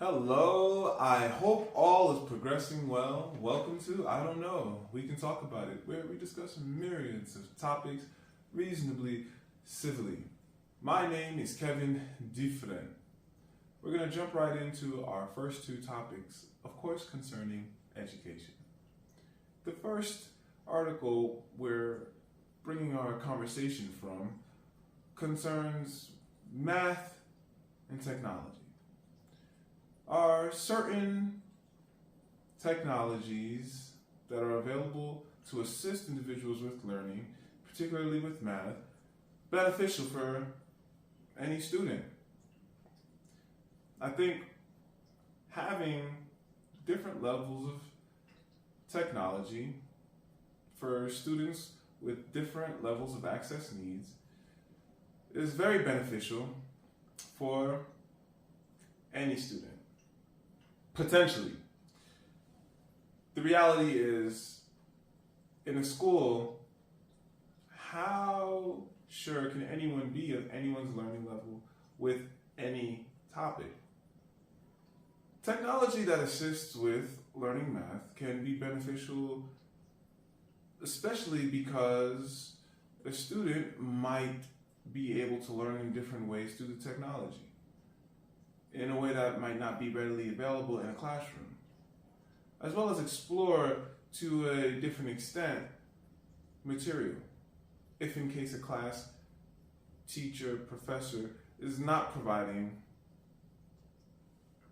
Hello, I hope all is progressing well. Welcome to I Don't Know, We Can Talk About It, where we discuss myriads of topics reasonably civilly. My name is Kevin Dufresne. We're going to jump right into our first two topics, of course, concerning education. The first article we're bringing our conversation from concerns math and technology. Are certain technologies that are available to assist individuals with learning, particularly with math, beneficial for any student? I think having different levels of technology for students with different levels of access needs is very beneficial for any student. Potentially. The reality is, in a school, how sure can anyone be of anyone's learning level with any topic? Technology that assists with learning math can be beneficial, especially because a student might be able to learn in different ways through the technology, in a way that might not be readily available in a classroom, as well as explore to a different extent material, if in case a class teacher, professor is not providing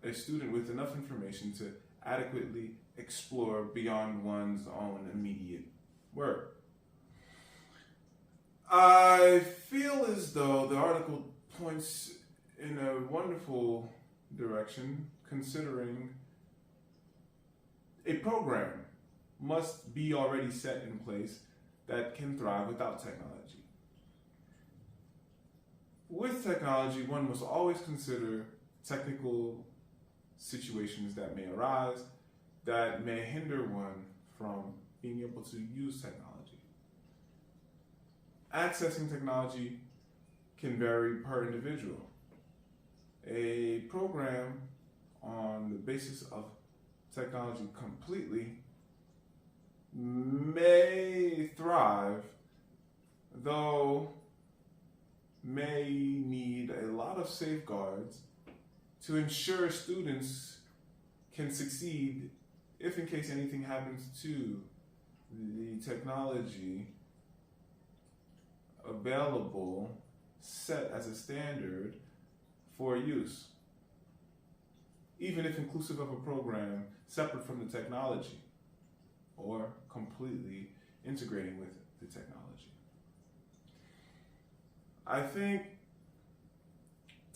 a student with enough information to adequately explore beyond one's own immediate work. I feel as though the article points in a wonderful direction, considering a program must be already set in place that can thrive without technology. With technology, one must always consider technical situations that may arise that may hinder one from being able to use technology. Accessing technology can vary per individual. A program on the basis of technology completely may thrive, though may need a lot of safeguards to ensure students can succeed if in case anything happens to the technology available, set as a standard for use, even if inclusive of a program separate from the technology or completely integrating with the technology. I think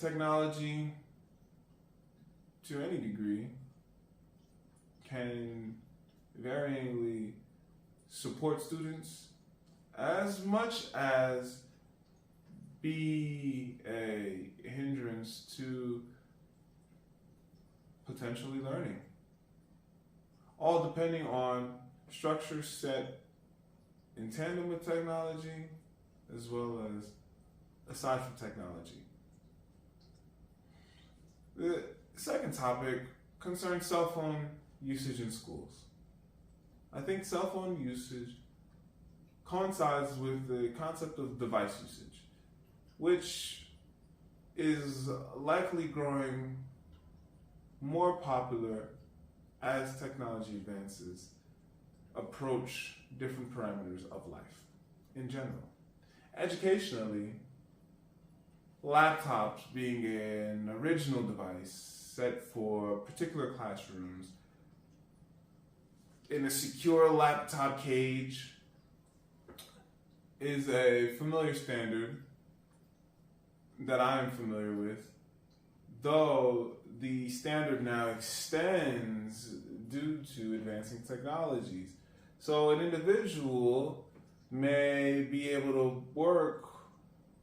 technology, to any degree, can varyingly support students as much as be a hindrance to potentially learning, all depending on structures set in tandem with technology as well as aside from technology. The second topic concerns cell phone usage in schools. I think cell phone usage coincides with the concept of device usage, which is likely growing more popular as technology advances approach different parameters of life in general. Educationally, laptops being an original device set for particular classrooms in a secure laptop cage is a familiar standard that I am familiar with, though the standard now extends due to advancing technologies. So an individual may be able to work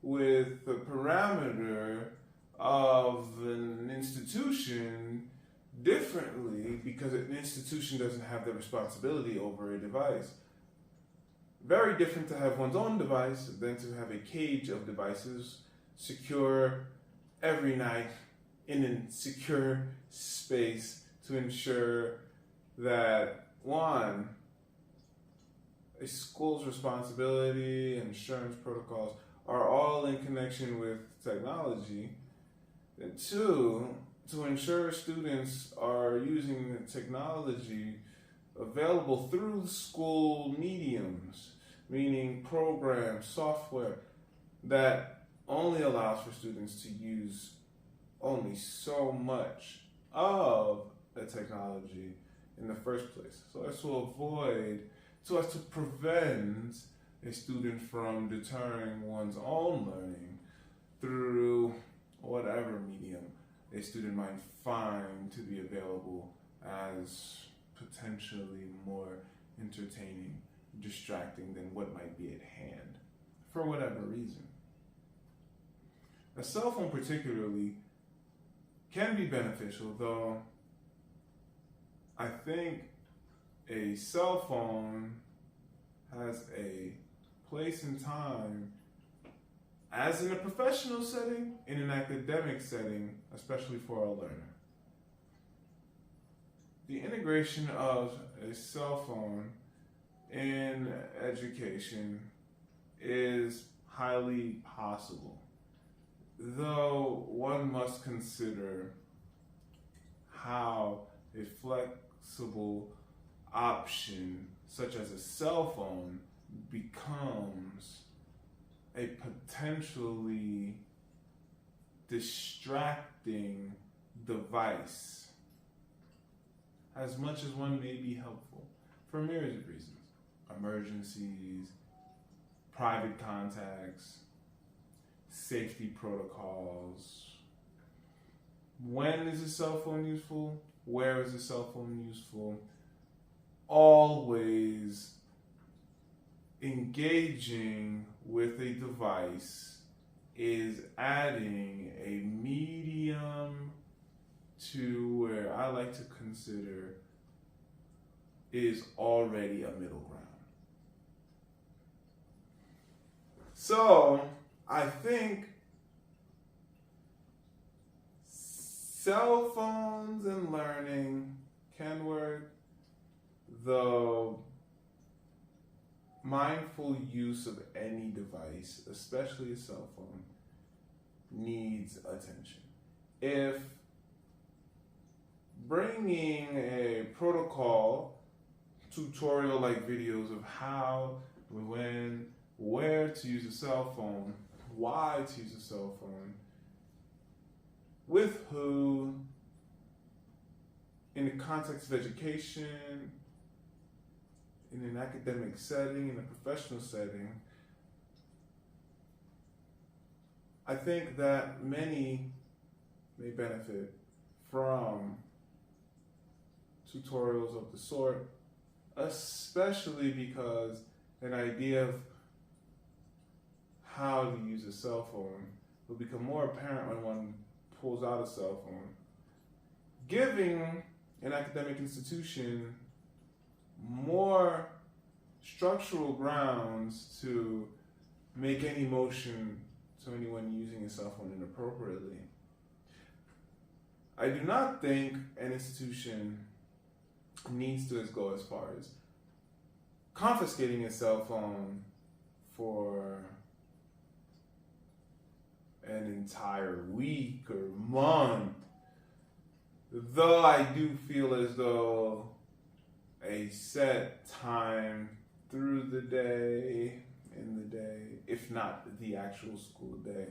with the parameter of an institution differently because an institution doesn't have the responsibility over a device. Very different to have one's own device than to have a cage of devices secure every night in a secure space to ensure that, one, a school's responsibility and insurance protocols are all in connection with technology, and two, to ensure students are using the technology available through school mediums, meaning programs, software, that only allows for students to use only so much of the technology in the first place. So as to prevent a student from deterring one's own learning through whatever medium a student might find to be available as potentially more entertaining, distracting than what might be at hand, for whatever reason. A cell phone particularly can be beneficial, though I think a cell phone has a place and time, as in a professional setting, in an academic setting, especially for a learner. The integration of a cell phone in education is highly possible, though one must consider how a flexible option such as a cell phone becomes a potentially distracting device, as much as one may be helpful for myriad of reasons. Emergencies, private contacts, safety protocols. When is a cell phone useful? Where is a cell phone useful? Always engaging with a device is adding a medium to where I like to consider is already a middle ground. So I think cell phones and learning can work, though mindful use of any device, especially a cell phone, needs attention. If bringing a protocol tutorial like videos of how, when, where to use a cell phone, why to use a cell phone, with who, in the context of education, in an academic setting, in a professional setting, I think that many may benefit from tutorials of the sort, especially because an idea of how to use a cell phone will become more apparent when one pulls out a cell phone, giving an academic institution more structural grounds to make any motion to anyone using a cell phone inappropriately. I do not think an institution needs to go as far as confiscating a cell phone for an entire week or month, though I do feel as though a set time through the day, in the day, if not the actual school day,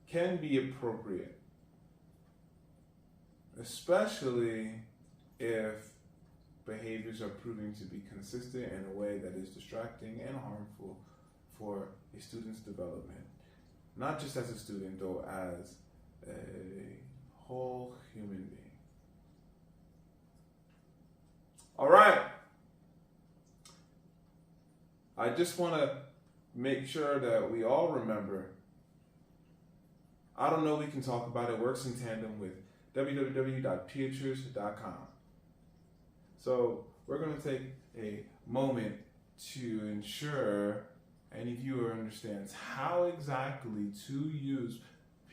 can be appropriate, especially if behaviors are proving to be consistent in a way that is distracting and harmful for a student's development. Not just as a student, though, as a whole human being. All right. I just want to make sure that we all remember, I Don't Know, We Can Talk About It works in tandem with www.peertures.com. So we're going to take a moment to ensure any viewer understands how exactly to use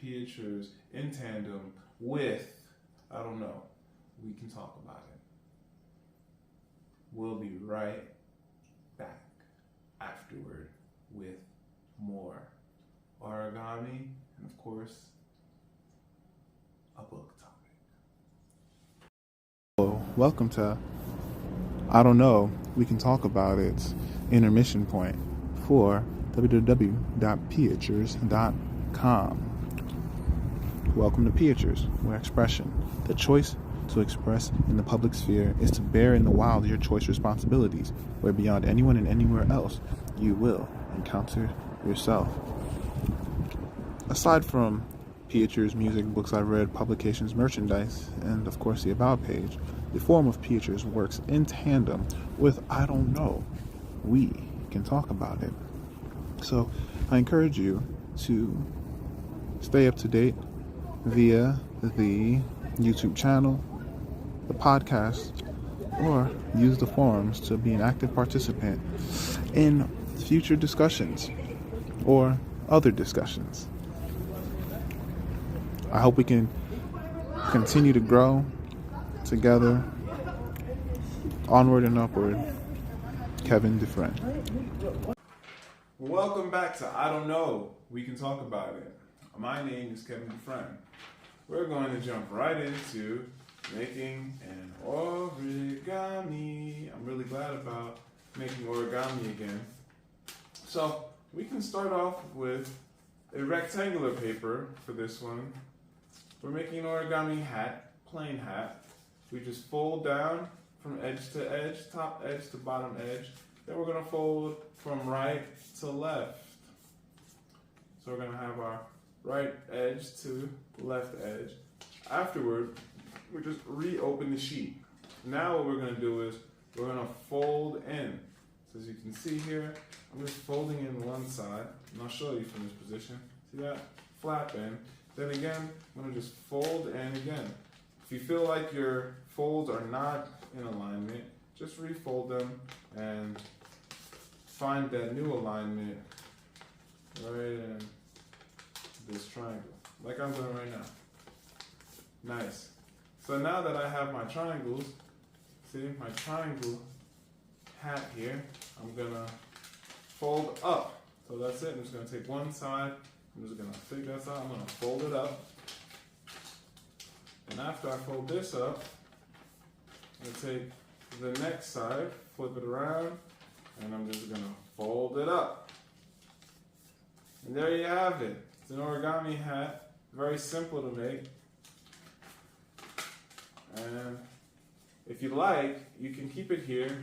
Peertures in tandem with, I don't know, we can talk about it. We'll be right back afterward with more origami and, of course, a book topic. Hello, welcome to I Don't Know, We Can Talk About It intermission point for www.piatures.com. Welcome to Piatures, where expression, the choice to express in the public sphere, is to bear in the wild your choice responsibilities, where beyond anyone and anywhere else, you will encounter yourself. Aside from Piatures, music, books I've read, publications, merchandise, and of course the About page, the Forum of Piatures works in tandem with I Don't Know, We Can Talk About It. So I encourage you to stay up to date via the YouTube channel, the podcast, or use the forums to be an active participant in future discussions or other discussions. I hope we can continue to grow together. Onward and Upward. Kevin Dufresne. Welcome back to I Don't Know, We Can Talk About It. My name is Kevin Dufresne. We're going to jump right into making an origami. I'm really glad about making origami again. So we can start off with a rectangular paper for this one. We're making an origami hat, plain hat. We just fold down from edge to edge, top edge to bottom edge. Then we're going to fold from right to left. So we're going to have our right edge to left edge. Afterward, we just reopen the sheet. Now what we're going to do is we're going to fold in. So as you can see here, I'm just folding in one side, and I'll show you from this position. See that? Flap in. Then again, I'm going to just fold in again. If you feel like your folds are not in alignment, just refold them and find that new alignment right in this triangle, like I'm doing right now. Nice. So now that I have my triangles, see my triangle hat here, I'm gonna fold up. So that's it. I'm just gonna take one side. I'm just gonna take that side. I'm gonna fold it up. And after I fold this up, I'm gonna take the next side, flip it around, and I'm just gonna fold it up. And there you have it. It's an origami hat, very simple to make. And if you like, you can keep it here,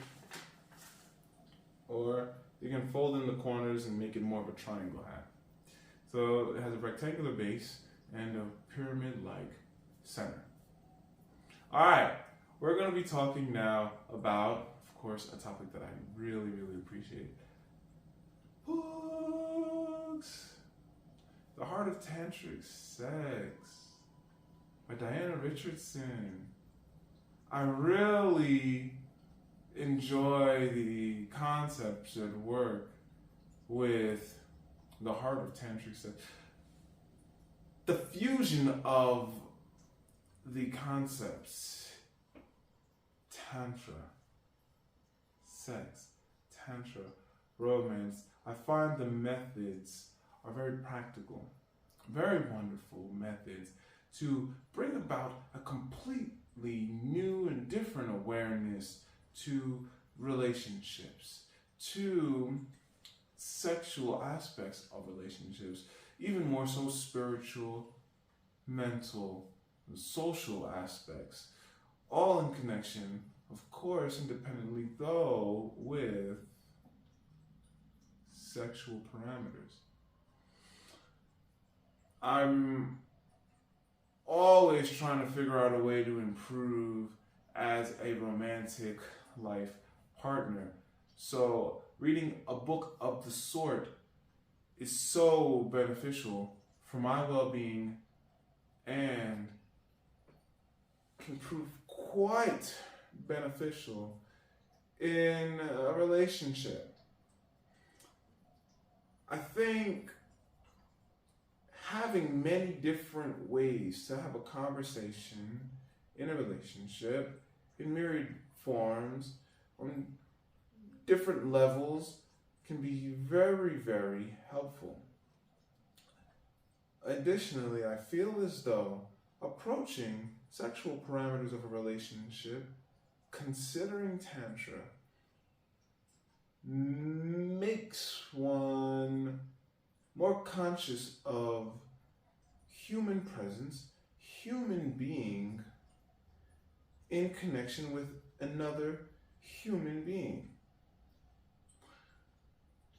or you can fold in the corners and make it more of a triangle hat. So it has a rectangular base and a pyramid-like center. All right, we're going to be talking now about, of course, a topic that I really, really appreciate. Books. The Heart of Tantric Sex by Diana Richardson. I really enjoy the concepts at work with the Heart of Tantric Sex. The fusion of the concepts, Tantra, sex, Tantra, romance, I find the methods are very practical, very wonderful methods to bring about a completely new and different awareness to relationships, to sexual aspects of relationships, even more so spiritual, mental, and social aspects, all in connection, of course, independently though, with sexual parameters. I'm always trying to figure out a way to improve as a romantic life partner. So reading a book of the sort is so beneficial for my well-being and can prove quite beneficial in a relationship. I think having many different ways to have a conversation in a relationship in myriad forms on different levels can be very, very helpful. Additionally, I feel as though approaching sexual parameters of a relationship, considering Tantra, makes one more conscious of human presence, human being in connection with another human being.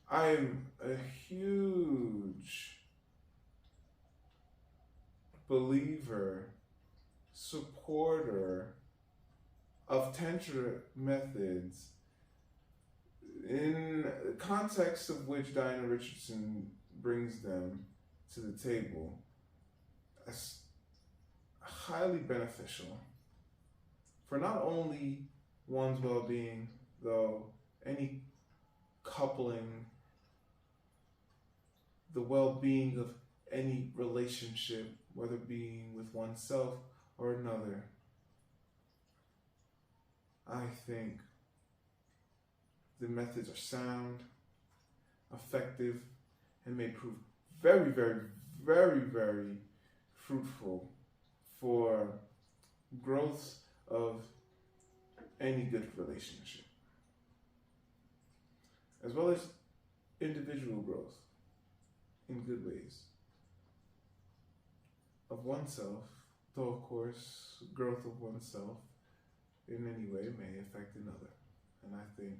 I'm a huge believer, supporter of Tantra methods in the context of which Diana Richardson brings them to the table as highly beneficial for not only one's well-being, though any coupling, the well-being of any relationship, whether being with oneself or another. I think the methods are sound, effective, and may prove very, very, very, very fruitful for growth of any good relationship, as well as individual growth in good ways of oneself, though of course growth of oneself in any way may affect another. And I think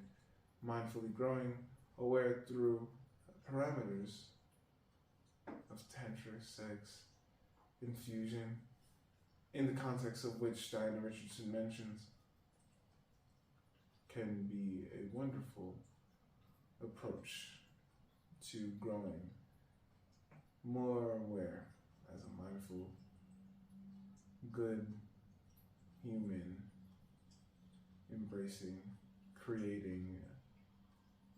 mindfully growing aware through parameters of Tantra, sex, infusion, in the context of which Diana Richardson mentions, can be a wonderful approach to growing more aware as a mindful, good human, embracing, creating,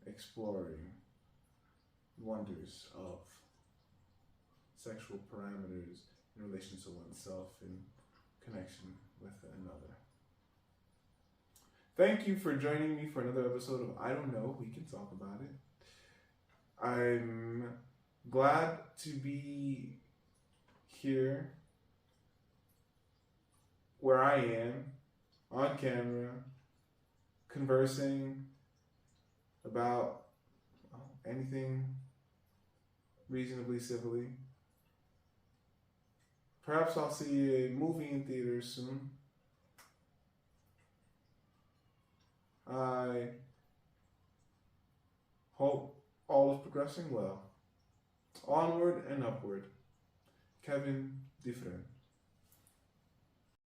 exploring wonders of sexual parameters in relation to oneself in connection with another. Thank you for joining me for another episode of I Don't Know, We Can Talk About It. I'm glad to be here where I am, on camera, conversing about anything reasonably civilly. Perhaps I'll see a movie in theaters soon. I hope all is progressing well. Onward and upward. Kevin Dufresne.